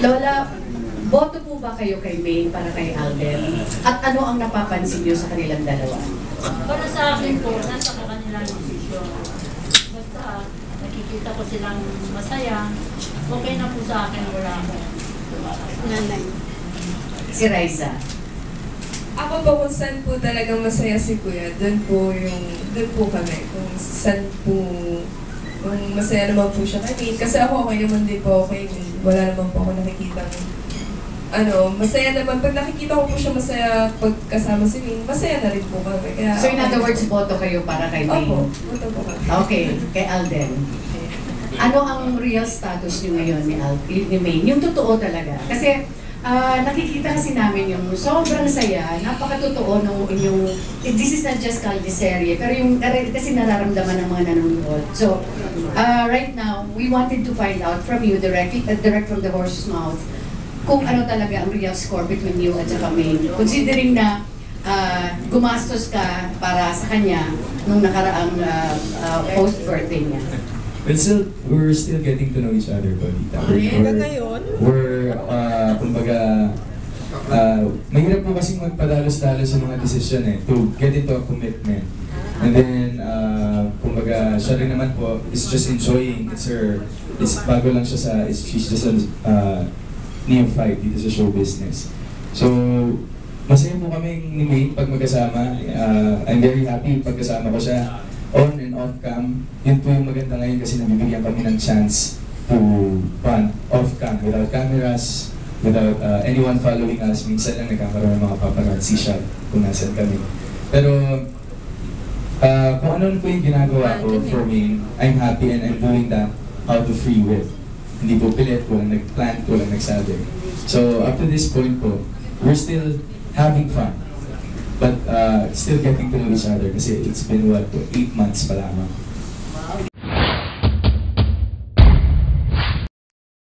Lola, boto po ba kayo kay Maine para kay Alden? At ano ang napapansin niyo sa kanilang dalawa? Para sa akin po, nasa kanilang desisyon. Basta nakikita ko silang masaya, okay na po sa akin, wala ako. Nanay. Si Raisa. Ako po kung saan po talagang masaya si Kuya, doon po kami. Kung saan po, kung masaya naman po siya kami. Kasi ako okay naman din po okay. Wala naman po ako nakikita masaya naman. Pag nakikita ko po siya masaya pagkasama si Min, masaya na rin po kami. Kaya, So in other words, boto kayo para kay Maine? Opo, boto po kami. Okay, kay Alden. Ano ang real status niyo ngayon ni Maine? Yung totoo talaga. Kasi nakikita kasi namin yung sobrang saya, napakatotoo nung inyong, this is not just Caldeserie, pero yung kasi nararamdaman ng mga nanonood. So, right now, we wanted to find out from you direct from the horse's mouth, kung ano talaga ang real score between you at saka Maine. Considering na gumastos ka para sa kanya nung nakaraang post-birthday niya. But still, we're still getting to know each other, Balita. Kumbaga, mahirap po kasing magpadalos-dalos sa mga desisyon to get into a commitment. And then, kumbaga, siya rin naman po is just enjoying, bago lang siya she's just a neophyte dito sa show business. So, masaya po kami ni Maine pag magkasama. I'm very happy pagkasama ko siya. On and off cam, yun po yung maganda ngayon kasi nabibigyan kami ng chance to run off cam without cameras, without anyone following us. Minsan lang nagkakaroon ng mga paparazzi shot kung nasan kami. Pero kung ano po yung ginagawa ko for me, I'm happy and I'm doing that out of free will. Hindi po pilit, walang nag-plan, walang nagsabi. So up to this point po, we're still having fun. But still getting to know each other kasi it's been 8 months pa lamang.